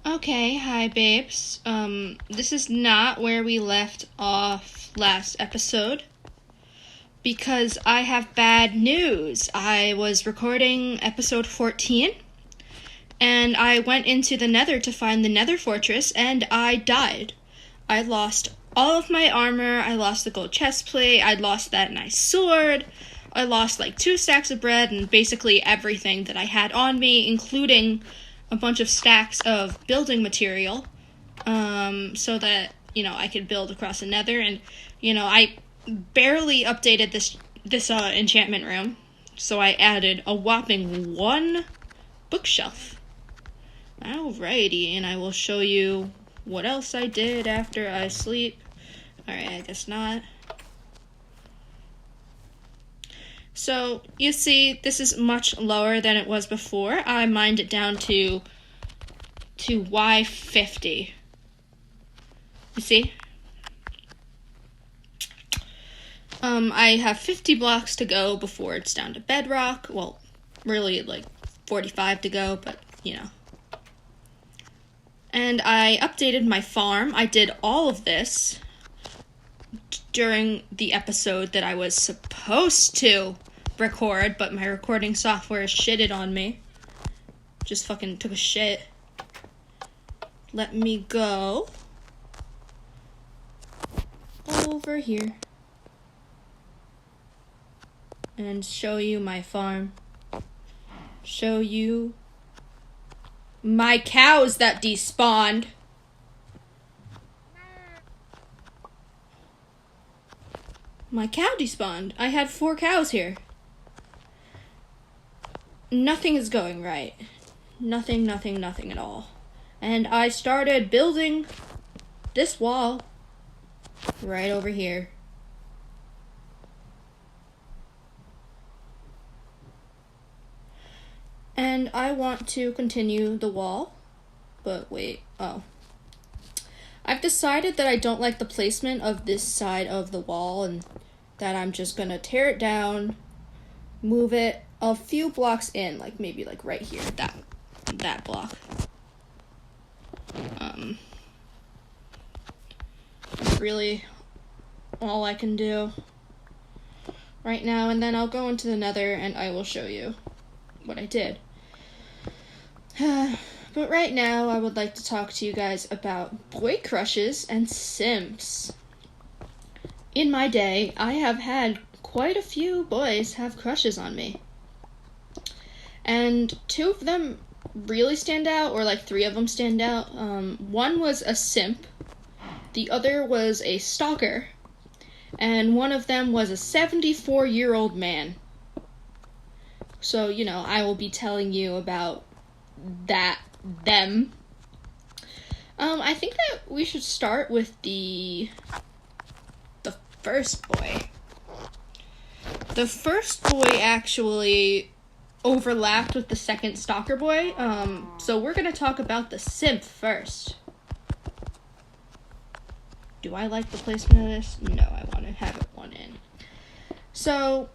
Okay, hi babes. This is not where we left off last episode because I have bad news. I was recording episode 14 and I went into the Nether to find the Nether Fortress and I died. I lost all of my armor, I lost the gold chestplate, I lost that nice sword, I lost like 2 stacks of bread and basically everything that I had on me, including a bunch of stacks of building material, so that, I could build across the Nether, and, I barely updated this enchantment room, so I added a whopping 1 bookshelf. Alrighty, and I will show you what else I did after I sleep. Alright, I guess not. So, you see, this is much lower than it was before. I mined it down to Y50. You see? I have 50 blocks to go before it's down to bedrock. Well, really, like, 45 to go, but, And I updated my farm. I did all of this during the episode that I was supposed to record, but my recording software shitted on me. Just fucking took a shit. Let me go over here and show you my farm. Show you my cows that despawned. My cow despawned. I had 4 cows here. Nothing is going right. Nothing at all. And I started building this wall right over here. And I want to continue the wall, but wait, I've decided that I don't like the placement of this side of the wall and that I'm just gonna tear it down, move it a few blocks in, like maybe like right here, that block. That's really all I can do right now, and then I'll go into the Nether and I will show you what I did. But right now, I would like to talk to you guys about boy crushes and simps. In my day, I have had quite a few boys have crushes on me. And 2 of them really stand out, or like 3 of them stand out. One was a simp, the other was a stalker, and one of them was a 74-year-old man. So, I will be telling you about them. I think that we should start with the first boy. The first boy actually overlapped with the second stalker boy, so we're gonna talk about the simp first. Do I like the placement of this? No, I want to have it 1 in. So,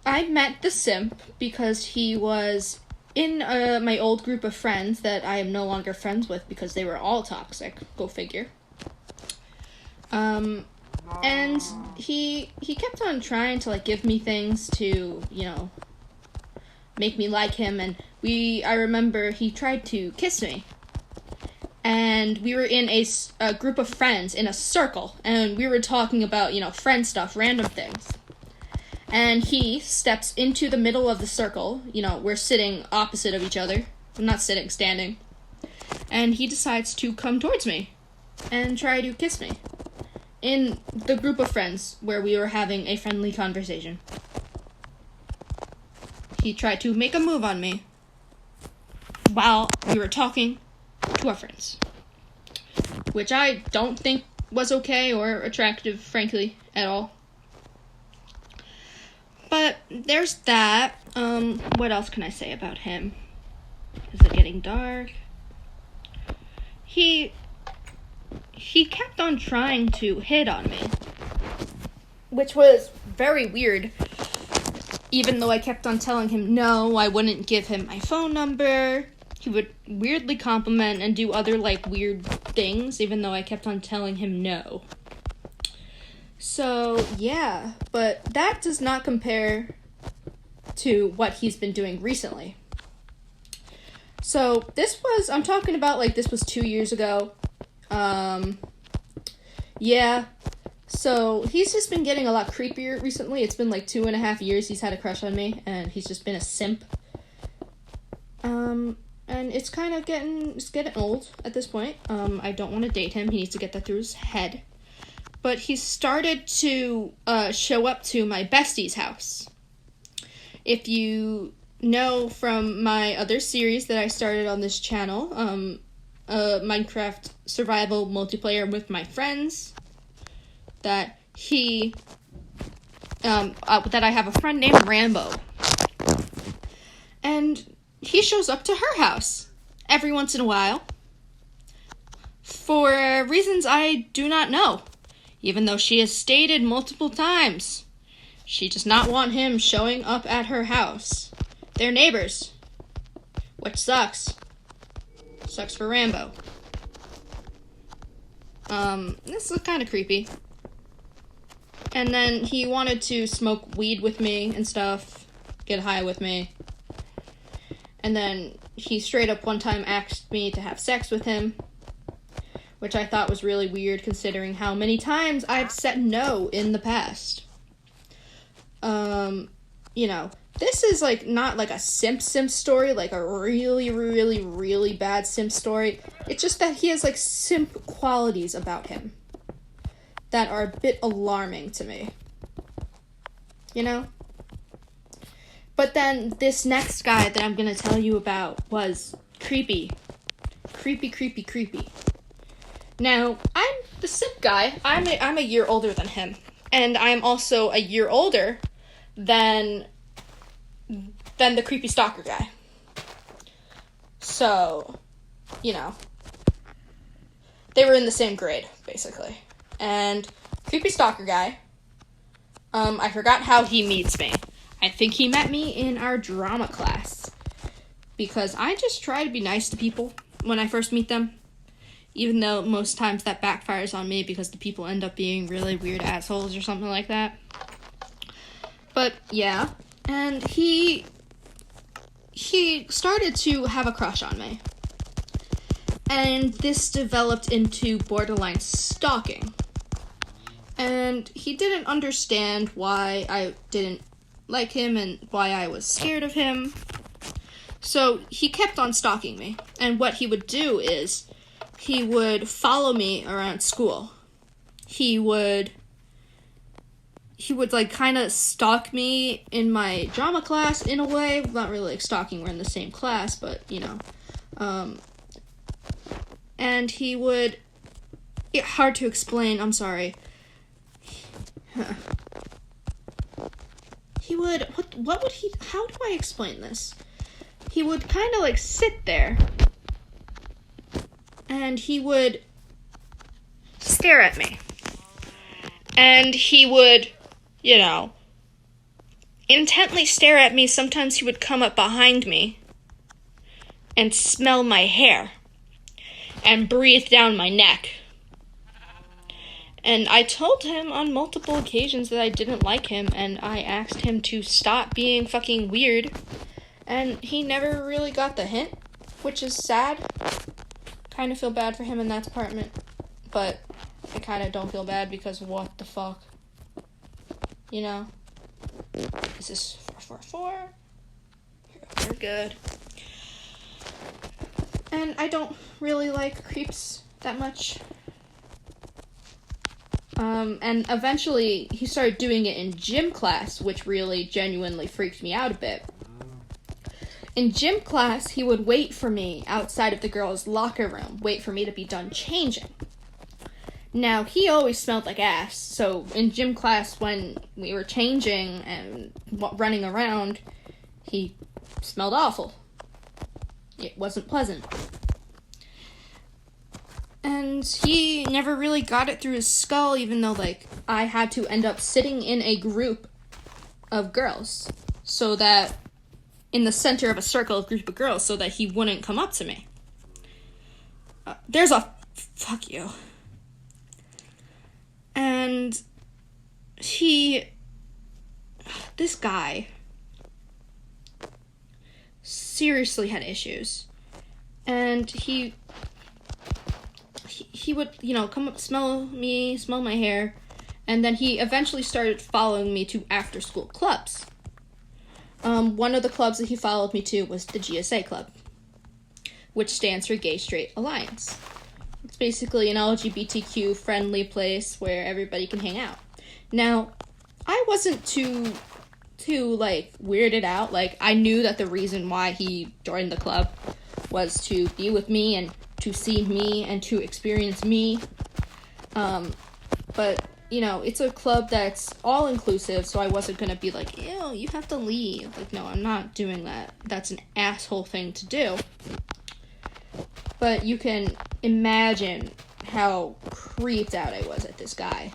I met the simp because he was in my old group of friends that I am no longer friends with because they were all toxic. Go figure. And he kept on trying to like give me things to, make me like him, and I remember he tried to kiss me. And we were in a group of friends in a circle, and we were talking about, friend stuff, random things. And he steps into the middle of the circle. We're sitting opposite of each other. I'm not sitting, standing. And he decides to come towards me and try to kiss me in the group of friends where we were having a friendly conversation. He tried to make a move on me while we were talking to our friends, which I don't think was okay or attractive, frankly, at all. But there's that. What else can I say about him? Is it getting dark? He kept on trying to hit on me, which was very weird, even though I kept on telling him no, I wouldn't give him my phone number. he would weirdly compliment and do other, like, weird things, even though I kept on telling him no. So, yeah, but that does not compare to what he's been doing recently. So, I'm talking about, like, this was 2 years ago. Yeah. So, he's just been getting a lot creepier recently. It's been, like, 2.5 years he's had a crush on me, and he's just been a simp. And it's kind of getting old at this point. I don't want to date him. He needs to get that through his head. But he started to show up to my bestie's house. If you know from my other series that I started on this channel, Minecraft survival multiplayer with my friends, that I have a friend named Rambo. And he shows up to her house every once in a while for reasons I do not know, even though she has stated multiple times she does not want him showing up at her house. They're neighbors, which sucks. Sucks for Rambo. This is kind of creepy. And then he wanted to smoke weed with me and stuff, get high with me. And then he straight up one time asked me to have sex with him, which I thought was really weird considering how many times I've said no in the past. You know, this is like not like a simp story, like a really, really, really bad simp story. It's just that he has like simp qualities about him that are a bit alarming to me. You know? But then this next guy that I'm gonna tell you about was creepy. Creepy. Now, I'm the simp guy. I'm a year older than him. And I'm also a year older than the creepy stalker guy. So, you know, they were in the same grade, basically. And creepy stalker guy, I forgot how he meets me. I think he met me in our drama class, because I just try to be nice to people when I first meet them, even though most times that backfires on me because the people end up being really weird assholes or something like that. But yeah, and he started to have a crush on me, and this developed into borderline stalking, and he didn't understand why I didn't like him and why I was scared of him. So he kept on stalking me. And what he would do is he would follow me around school. He would like kind of stalk me in my drama class in a way. Not really like stalking, we're in the same class, but you know. And he would, hard to explain, I'm sorry. He would, how do I explain this? He would kind of like sit there, and he would stare at me. And he would, you know, intently stare at me. Sometimes he would come up behind me and smell my hair and breathe down my neck. And I told him on multiple occasions that I didn't like him, and I asked him to stop being fucking weird, and he never really got the hint, which is sad. Kind of feel bad for him in that department, but I kind of don't feel bad because what the fuck? You know? Is this 444? We're good. And I don't really like creeps that much. And eventually he started doing it in gym class, which really genuinely freaked me out a bit. In gym class, he would wait for me outside of the girls' locker room, wait for me to be done changing. Now, he always smelled like ass, so in gym class when we were changing and running around, he smelled awful. It wasn't pleasant. And he never really got it through his skull, even though, like, I had to end up sitting in a group of girls so that in the center of a circle of group of girls so that he wouldn't come up to me. There's a fuck you. And this guy seriously had issues. And he would, come up, smell my hair, and then he eventually started following me to after-school clubs. One of the clubs that he followed me to was the GSA Club, which stands for Gay Straight Alliance. It's basically an LGBTQ-friendly place where everybody can hang out. Now, I wasn't too weirded out. Like, I knew that the reason why he joined the club was to be with me and to see me and to experience me. But, it's a club that's all-inclusive, so I wasn't going to be like, ew, you have to leave. Like, no, I'm not doing that. That's an asshole thing to do. But you can imagine how creeped out I was at this guy.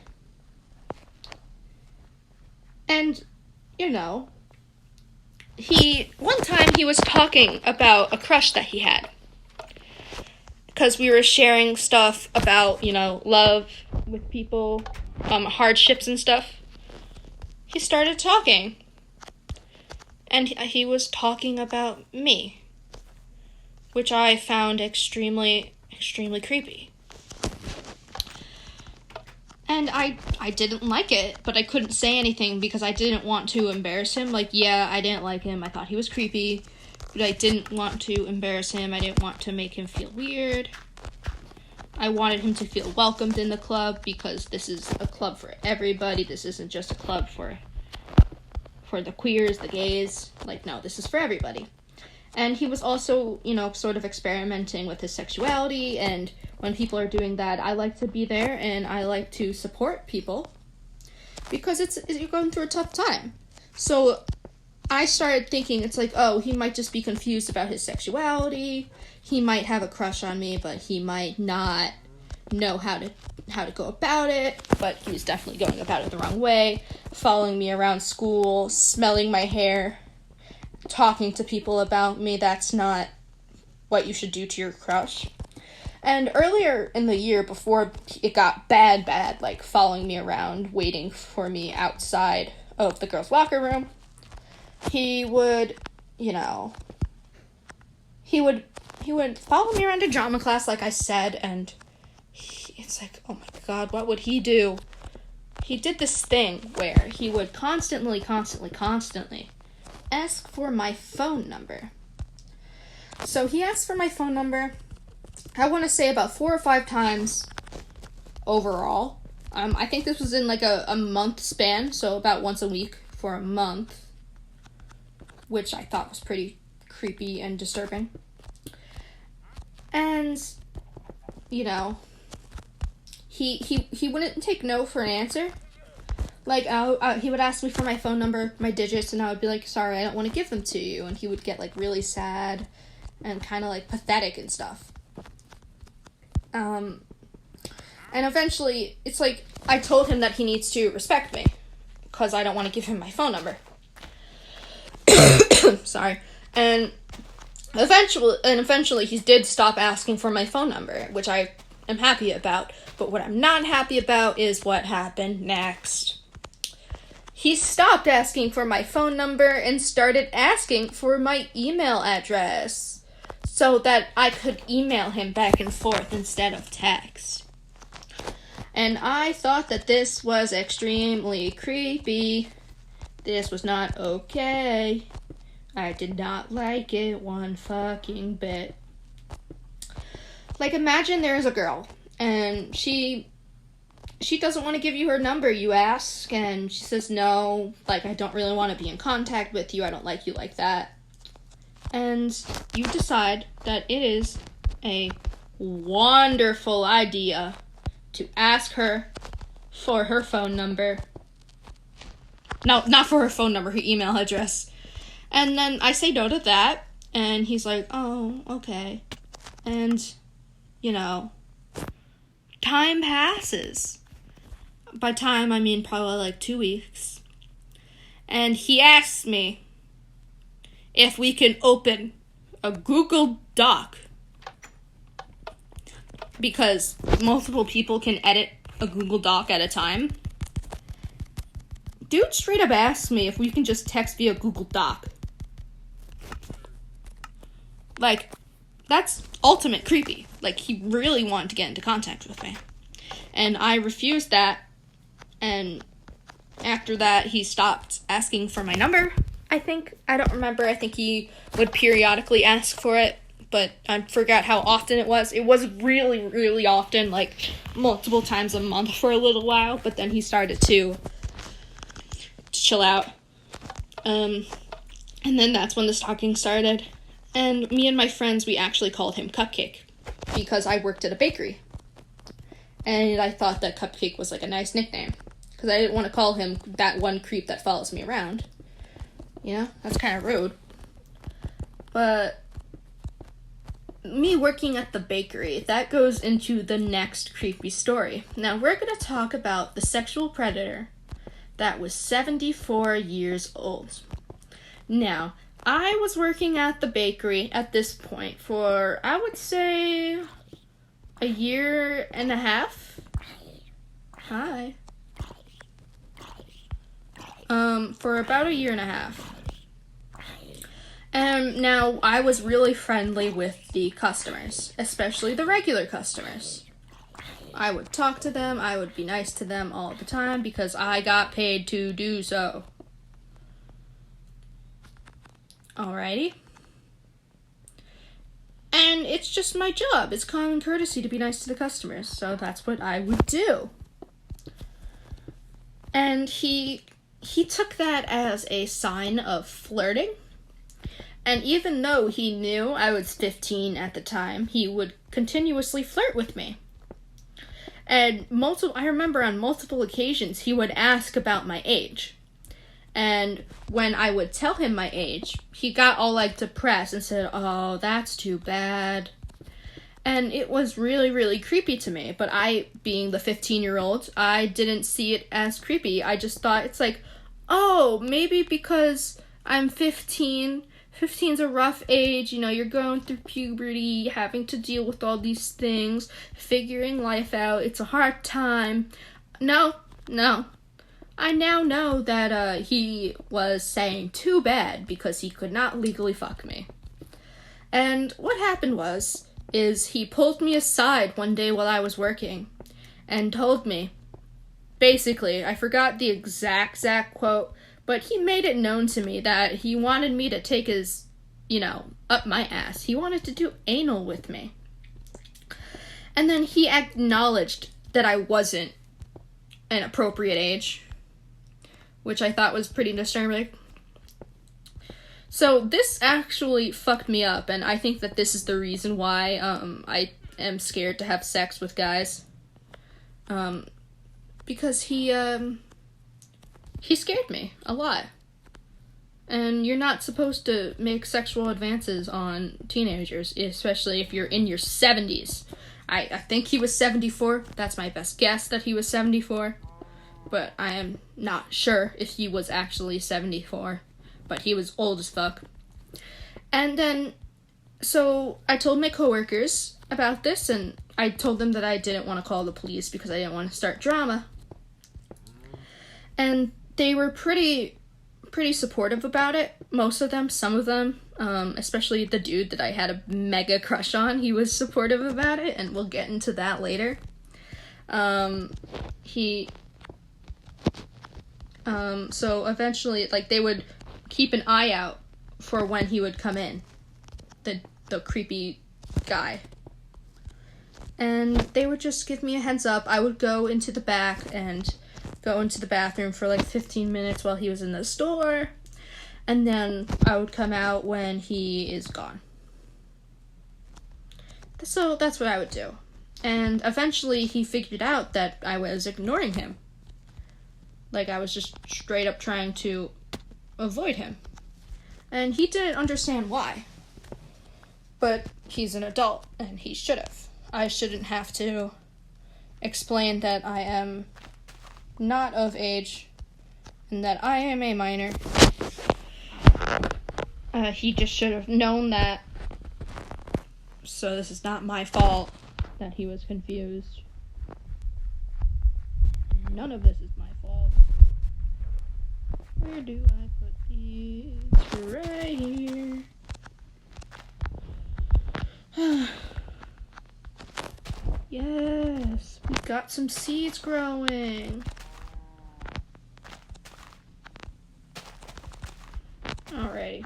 And, one time he was talking about a crush that he had. Because we were sharing stuff about, love with people, hardships and stuff. He started talking. And he was talking about me. Which I found extremely, extremely creepy. And I didn't like it, but I couldn't say anything because I didn't want to embarrass him. Like, yeah, I didn't like him. I thought he was creepy, but I didn't want to embarrass him. I didn't want to make him feel weird. I wanted him to feel welcomed in the club because this is a club for everybody. This isn't just a club for the queers, the gays. Like, no, this is for everybody. And he was also, sort of experimenting with his sexuality, and when people are doing that, I like to be there, and I like to support people, because you're going through a tough time. So I started thinking, it's like, oh, he might just be confused about his sexuality, he might have a crush on me, but he might not know how to go about it, but he was definitely going about it the wrong way, following me around school, smelling my hair, talking to people about me. That's not what you should do to your crush. And earlier in the year, before it got bad, like following me around, waiting for me outside of the girls' locker room, he would follow me around to drama class, like I said, and it's like, oh my god, what would he do? He did this thing where he would constantly ask for my phone number. So he asked for my phone number, I want to say about 4 or 5 times overall. I think this was in like a month span, so about once a week for a month, which I thought was pretty creepy and disturbing. And, he wouldn't take no for an answer. Like, he would ask me for my phone number, my digits, and I would be like, sorry, I don't want to give them to you. And he would get, like, really sad and kind of, like, pathetic and stuff. And eventually, it's like, I told him that he needs to respect me, because I don't want to give him my phone number. Sorry. And eventually, he did stop asking for my phone number, which I am happy about. But what I'm not happy about is what happened next. He stopped asking for my phone number and started asking for my email address so that I could email him back and forth instead of text. And I thought that this was extremely creepy. This was not okay. I did not like it one fucking bit. Like, imagine there's a girl, and she doesn't want to give you her number, you ask, and she says no, like, I don't really want to be in contact with you, I don't like you like that. And you decide that it is a wonderful idea to ask her for her phone number. No, not for her phone number, her email address. And then I say no to that, and he's like, oh, okay. And, time passes. By time, I mean probably like 2 weeks. And he asks me if we can open a Google Doc, because multiple people can edit a Google Doc at a time. Dude straight up asked me if we can just text via Google Doc. Like, that's ultimate creepy. Like, he really wanted to get into contact with me. And I refused that, and after that, he stopped asking for my number, I think. I don't remember. I think he would periodically ask for it, but I forgot how often it was. It was really, really often, like, multiple times a month for a little while, but then he started to chill out. And then that's when the stalking started. And me and my friends, we actually called him Cupcake, because I worked at a bakery. And I thought that Cupcake was, like, a nice nickname, because I didn't want to call him that one creep that follows me around. You know, that's kind of rude. But me working at the bakery, that goes into the next creepy story. Now, we're going to talk about the sexual predator that was 74 years old. Now, I was working at the bakery at this point for, I would say, a year and a half. Hi. For about a year and a half. And now I was really friendly with the customers, especially the regular customers. I would talk to them, I would be nice to them all the time because I got paid to do so. Alrighty. And it's just my job. It's common courtesy to be nice to the customers, so that's what I would do. And he took that as a sign of flirting. And even though he knew I was 15 at the time, he would continuously flirt with me. And I remember on multiple occasions he would ask about my age. And when I would tell him my age, he got all like depressed and said, "Oh, that's too bad." And it was really, really creepy to me. But I, being the 15-year-old, I didn't see it as creepy. I just thought it's like, oh, maybe because I'm 15, 15's a rough age, you know, you're going through puberty, having to deal with all these things, figuring life out, it's a hard time. No. I now know that he was saying too bad because he could not legally fuck me. And what happened is he pulled me aside one day while I was working and told me, basically, I forgot the exact quote, but he made it known to me that he wanted me to take his, up my ass. He wanted to do anal with me. And then he acknowledged that I wasn't an appropriate age, which I thought was pretty disturbing. So this actually fucked me up, and I think that this is the reason why I am scared to have sex with guys. Because he scared me a lot. And you're not supposed to make sexual advances on teenagers, especially if you're in your 70s. I think he was 74. That's my best guess that he was 74. But I am not sure if he was actually 74. But he was old as fuck. And then, so I told my coworkers about this, and I told them that I didn't want to call the police because I didn't want to start drama. And they were pretty supportive about it. Most of them, some of them, especially the dude that I had a mega crush on, he was supportive about it, and we'll get into that later. So eventually, like, they would keep an eye out for when he would come in, the creepy guy. And they would just give me a heads up. I would go into the back and go into the bathroom for like 15 minutes while he was in the store, and then I would come out when he is gone. So that's what I would do. And eventually he figured out that I was ignoring him. Like, I was just straight up trying to avoid him. And he didn't understand why. But he's an adult, and he should have. I shouldn't have to explain that I am not of age and that I am a minor. He just should have known that. So this is not my fault that he was confused. None of this is my fault. Where do I put these? Right here. Yes, we got some seeds growing. Alrighty.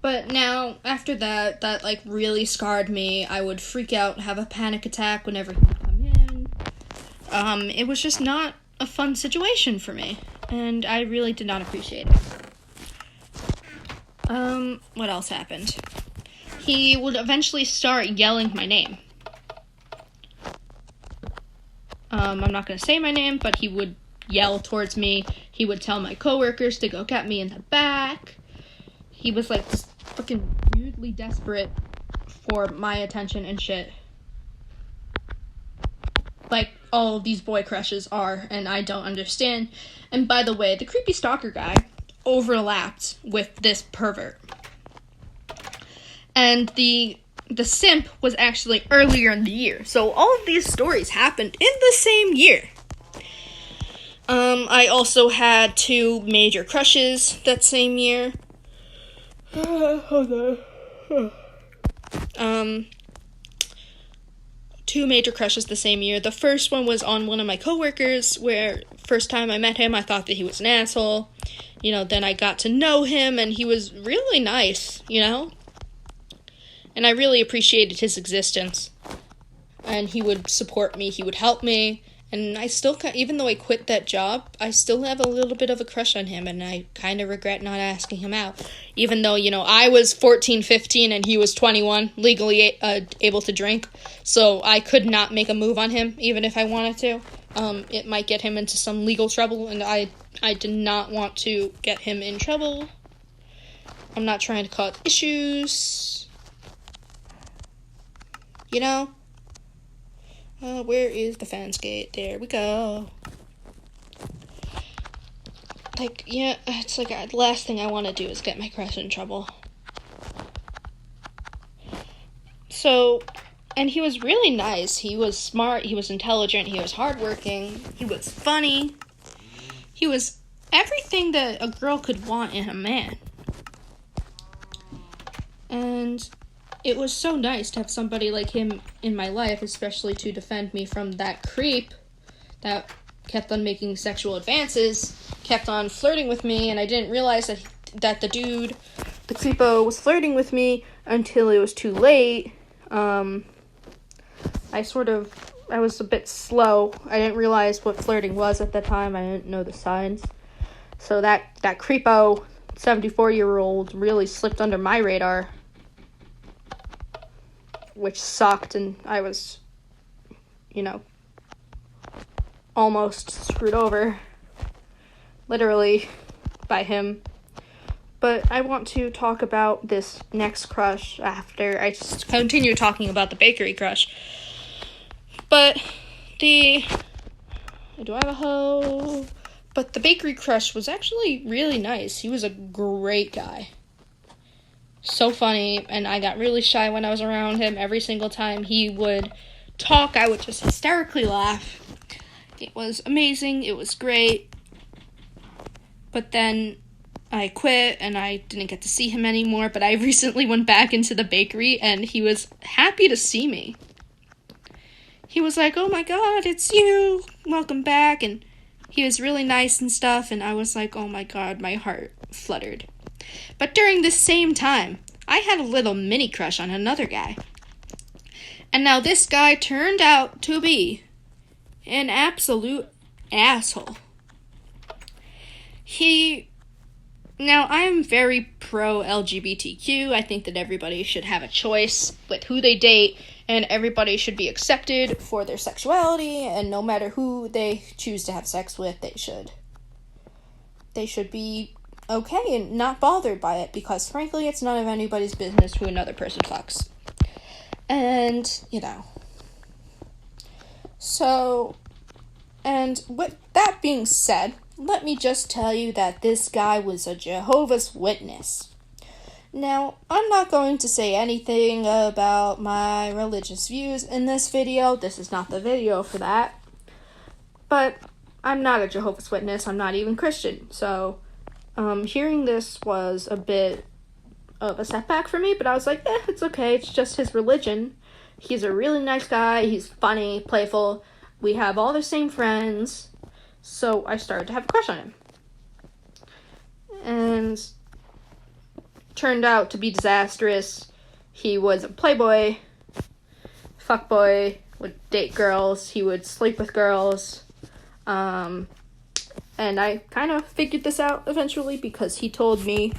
But now, after that like really scarred me. I would freak out, have a panic attack whenever he would come in. It was just not a fun situation for me, and I really did not appreciate it. What else happened? He would eventually start yelling my name. I'm not gonna say my name, but he would yell towards me. He would tell my coworkers to go get me in the back. He was like just fucking weirdly desperate for my attention and shit. Like all of these boy crushes are, and I don't understand. And by the way, the creepy stalker guy overlapped with this pervert. And the simp was actually earlier in the year. So all of these stories happened in the same year. I also had 2 major crushes that same year. Hold on. 2 major crushes the same year. The first one was on one of my coworkers, where first time I met him, I thought that he was an asshole. Then I got to know him, and he was really nice, And I really appreciated his existence. And he would support me, he would help me. And I still, even though I quit that job, I still have a little bit of a crush on him, and I kind of regret not asking him out. Even though, I was 14, 15, and he was 21, legally able to drink. So I could not make a move on him, even if I wanted to. It might get him into some legal trouble, and I did not want to get him in trouble. I'm not trying to cause issues. Where is the fence gate? There we go. It's like the last thing I want to do is get my crush in trouble. So, and he was really nice. He was smart, he was intelligent, he was hardworking, he was funny. He was everything that a girl could want in a man. And it was so nice to have somebody like him in my life, especially to defend me from that creep that kept on making sexual advances, kept on flirting with me, and I didn't realize that the dude, the creepo, was flirting with me until it was too late. I was a bit slow. I didn't realize what flirting was at the time. I didn't know the signs. So that creepo, 74-year-old, really slipped under my radar, which sucked, and I was, almost screwed over, literally, by him. But I want to talk about this next crush after I continue talking about the bakery crush. But do I have a hoe? But the bakery crush was actually really nice. He was a great guy. So funny, and I got really shy when I was around him. Every single time he would talk, I would just hysterically laugh. It was amazing, it was great. But then I quit, and I didn't get to see him anymore, but I recently went back into the bakery, and he was happy to see me. He was like, "Oh my god, it's you, welcome back," and he was really nice and stuff, and I was like, oh my god, my heart fluttered. But during this same time, I had a little mini crush on another guy. And now this guy turned out to be an absolute asshole. Now, I'm very pro-LGBTQ. I think that everybody should have a choice with who they date, and everybody should be accepted for their sexuality, and no matter who they choose to have sex with, they should be okay and not bothered by it, because frankly, it's none of anybody's business who another person fucks. And, so, and with that being said, let me just tell you that this guy was a Jehovah's Witness. Now, I'm not going to say anything about my religious views in this video. This is not the video for that. But I'm not a Jehovah's Witness. I'm not even Christian. So, hearing this was a bit of a setback for me, but I was like, it's okay. It's just his religion. He's a really nice guy. He's funny, playful. We have all the same friends. So I started to have a crush on him. And turned out to be disastrous. He was a playboy, fuckboy, would date girls, he would sleep with girls. And I kind of figured this out eventually because he told me,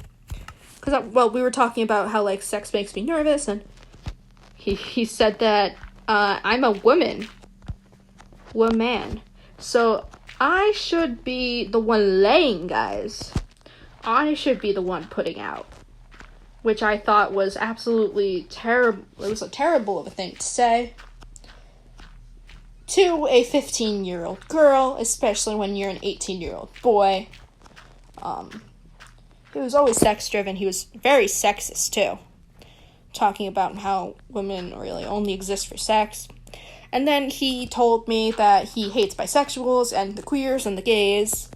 we were talking about how, like, sex makes me nervous, and he said that I'm a woman. So I should be the one laying, guys. I should be the one putting out. Which I thought was absolutely terrible. It was a terrible of a thing to say to a 15-year-old girl, especially when you're an 18-year-old boy. He was always sex-driven. He was very sexist, too. Talking about how women really only exist for sex. And then he told me that he hates bisexuals and the queers and the gays.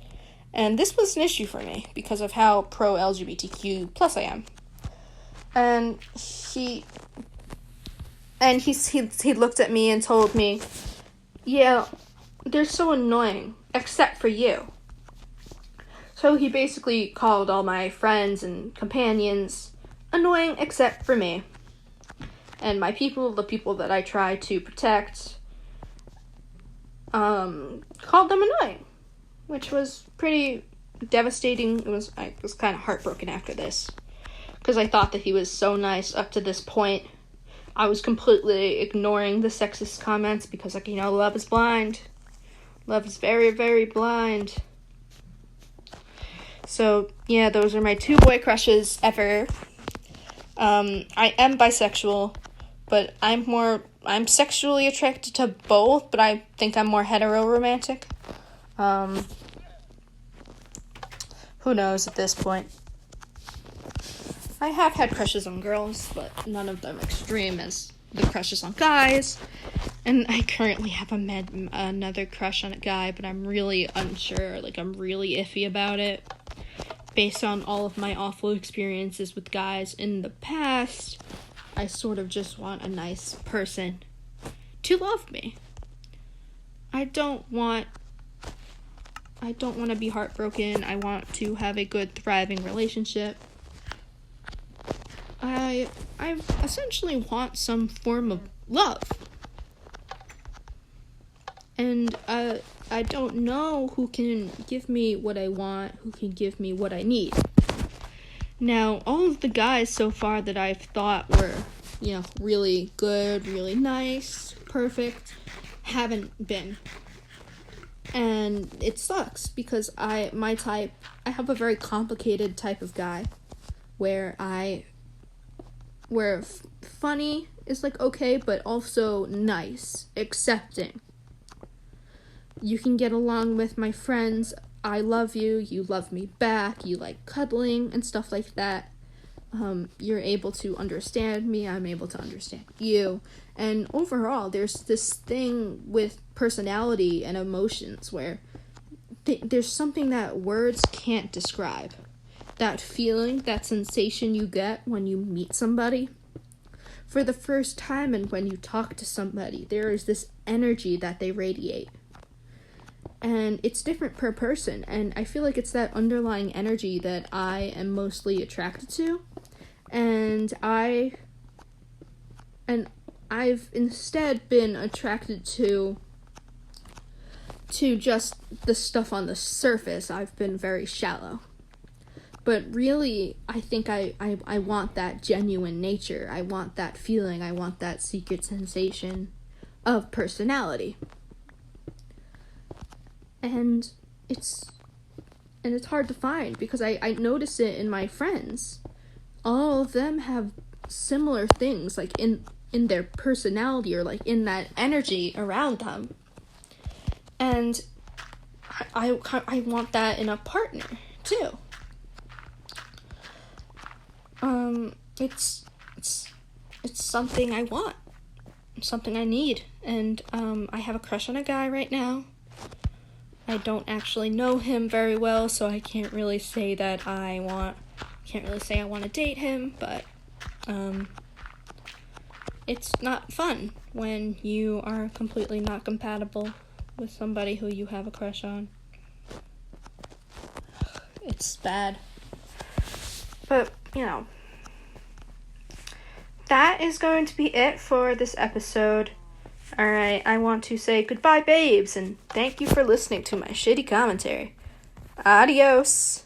And this was an issue for me because of how pro-LGBTQ plus I am. And he looked at me and told me, yeah, they're so annoying, except for you. So he basically called all my friends and companions annoying except for me. And my people, the people that I try to protect, called them annoying, which was pretty devastating. I was kind of heartbroken after this, because I thought that he was so nice up to this point. I was completely ignoring the sexist comments because, like, love is blind. Love is very, very blind. So, yeah, those are my 2 boy crushes ever. I am bisexual, but I'm sexually attracted to both, but I think I'm more hetero-romantic. Who knows at this point? I have had crushes on girls, but none of them extreme as the crushes on guys. And I currently have another crush on a guy, but I'm really unsure. Like, I'm really iffy about it. Based on all of my awful experiences with guys in the past, I sort of just want a nice person to love me. I don't want to be heartbroken. I want to have a good, thriving relationship. I essentially want some form of love. And I don't know who can give me what I want, who can give me what I need. Now, all of the guys so far that I've thought were, really good, really nice, perfect, haven't been. And it sucks because I have a very complicated type of guy where funny is like okay, but also nice, accepting. You can get along with my friends. I love you. You love me back. You like cuddling and stuff like that. You're able to understand me. I'm able to understand you. And overall, there's this thing with personality and emotions where there's something that words can't describe. That feeling, that sensation you get when you meet somebody for the first time and when you talk to somebody. There is this energy that they radiate. And it's different per person, and I feel like it's that underlying energy that I am mostly attracted to, and I've instead been attracted to just the stuff on the surface. I've been very shallow. But really, I think I want that genuine nature. I want that feeling. I want that secret sensation of personality. And it's hard to find because I notice it in my friends. All of them have similar things, like in their personality or like in that energy around them. And I want that in a partner too. It's something I want, something I need, and I have a crush on a guy right now. I don't actually know him very well, so I can't really say that I want to date him, but it's not fun when you are completely not compatible with somebody who you have a crush on. It's bad. But, that is going to be it for this episode. Alright, I want to say goodbye, babes, and thank you for listening to my shitty commentary. Adios.